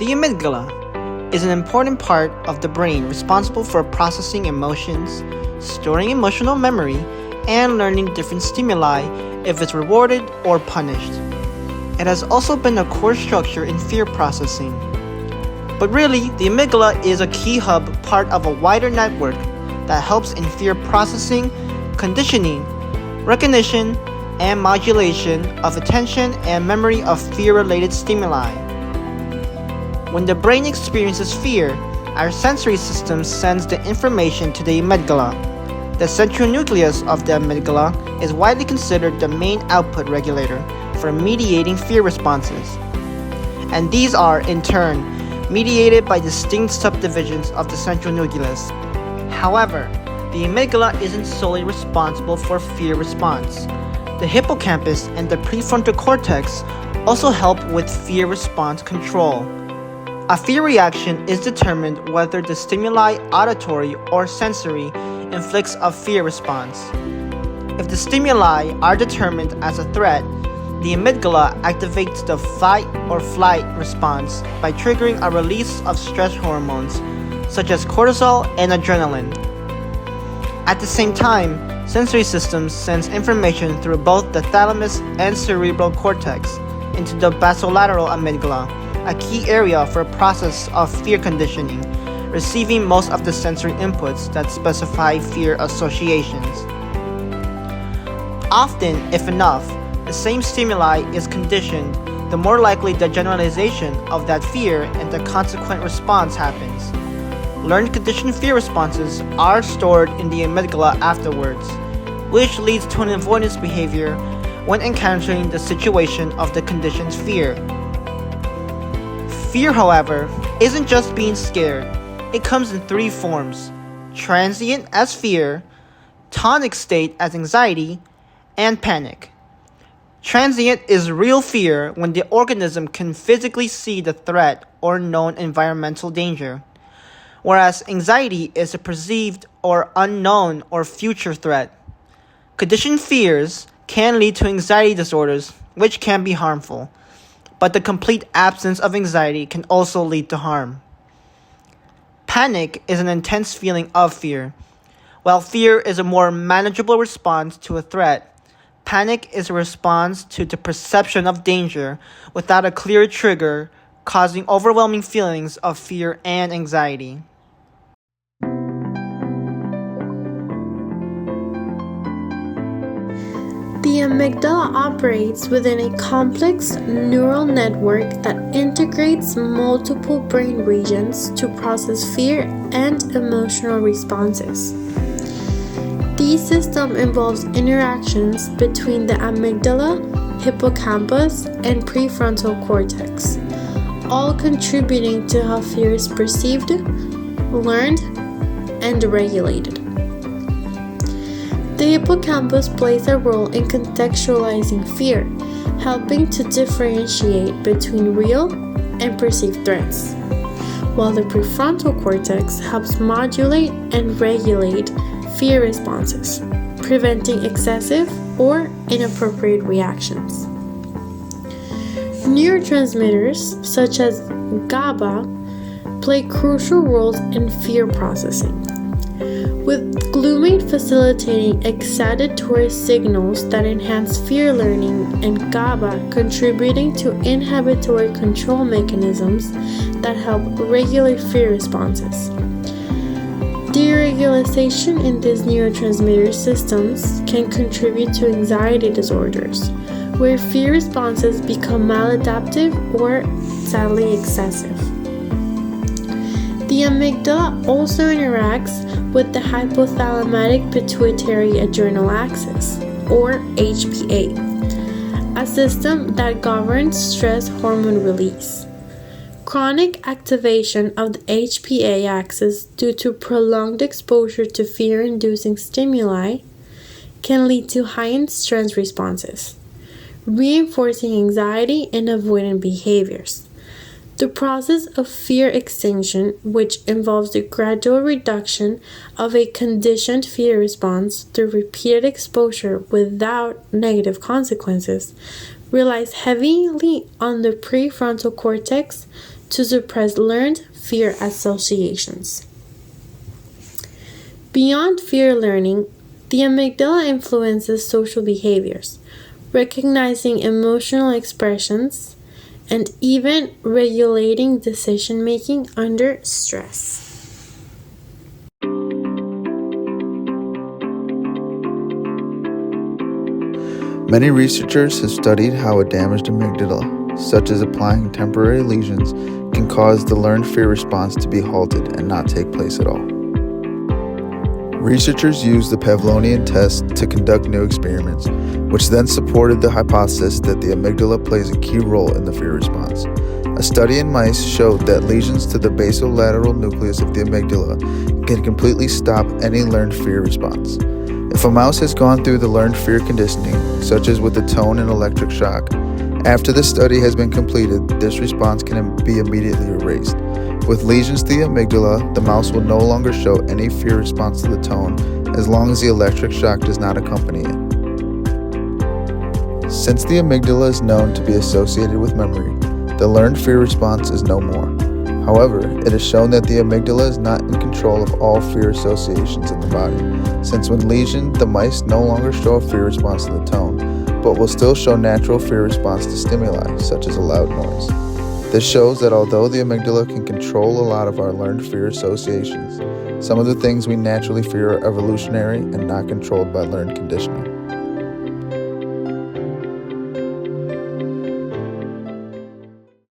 The amygdala is an important part of the brain responsible for processing emotions, storing emotional memory, and learning different stimuli if it's rewarded or punished. It has also been a core structure in fear processing. But really, the amygdala is a key hub part of a wider network that helps in fear processing, conditioning, recognition, and modulation of attention and memory of fear-related stimuli. When the brain experiences fear, our sensory system sends the information to the amygdala. The central nucleus of the amygdala is widely considered the main output regulator for mediating fear responses. And these are, in turn, mediated by distinct subdivisions of the central nucleus. However, the amygdala isn't solely responsible for fear response. The hippocampus and the prefrontal cortex also help with fear response control. A fear reaction is determined whether the stimuli, auditory or sensory, inflicts a fear response. If the stimuli are determined as a threat, the amygdala activates the fight or flight response by triggering a release of stress hormones such as cortisol and adrenaline. At the same time, sensory systems sends information through both the thalamus and cerebral cortex into the basolateral amygdala, a key area for process of fear conditioning, receiving most of the sensory inputs that specify fear associations. Often, if enough, the same stimuli is conditioned, the more likely the generalization of that fear and the consequent response happens. Learned conditioned fear responses are stored in the amygdala afterwards, which leads to an avoidance behavior when encountering the situation of the conditioned fear. Fear, however, isn't just being scared. It comes in three forms: transient as fear, tonic state as anxiety, and panic. Transient is real fear when the organism can physically see the threat or known environmental danger, whereas anxiety is a perceived or unknown or future threat. Conditioned fears can lead to anxiety disorders, which can be harmful, but the complete absence of anxiety can also lead to harm. Panic is an intense feeling of fear. While fear is a more manageable response to a threat, panic is a response to the perception of danger without a clear trigger, causing overwhelming feelings of fear and anxiety. The amygdala operates within a complex neural network that integrates multiple brain regions to process fear and emotional responses. This system involves interactions between the amygdala, hippocampus, and prefrontal cortex, all contributing to how fear is perceived, learned, and regulated. The hippocampus plays a role in contextualizing fear, helping to differentiate between real and perceived threats, while the prefrontal cortex helps modulate and regulate fear responses, preventing excessive or inappropriate reactions. Neurotransmitters such as GABA play crucial roles in fear processing, with glutamate facilitating excitatory signals that enhance fear learning and GABA contributing to inhibitory control mechanisms that help regulate fear responses. Deregulation in these neurotransmitter systems can contribute to anxiety disorders, where fear responses become maladaptive or sadly excessive. The amygdala also interacts with the hypothalamic pituitary adrenal axis, or HPA, a system that governs stress hormone release. Chronic activation of the HPA axis due to prolonged exposure to fear-inducing stimuli can lead to heightened stress responses, reinforcing anxiety and avoidant behaviors. The process of fear extinction, which involves the gradual reduction of a conditioned fear response through repeated exposure without negative consequences, relies heavily on the prefrontal cortex to suppress learned fear associations. Beyond fear learning, the amygdala influences social behaviors, recognizing emotional expressions, and even regulating decision making under stress. Many researchers have studied how a damaged amygdala, such as applying temporary lesions, can cause the learned fear response to be halted and not take place at all. Researchers used the Pavlovian test to conduct new experiments, which then supported the hypothesis that the amygdala plays a key role in the fear response. A study in mice showed that lesions to the basolateral nucleus of the amygdala can completely stop any learned fear response. If a mouse has gone through the learned fear conditioning, such as with the tone and electric shock, after the study has been completed, this response can be immediately erased. With lesions to the amygdala, the mouse will no longer show any fear response to the tone as long as the electric shock does not accompany it. Since the amygdala is known to be associated with memory, the learned fear response is no more. However, it is shown that the amygdala is not in control of all fear associations in the body, since when lesioned, the mice no longer show a fear response to the tone, but will still show natural fear response to stimuli, such as a loud noise. This shows that although the amygdala can control a lot of our learned fear associations, some of the things we naturally fear are evolutionary and not controlled by learned conditioning.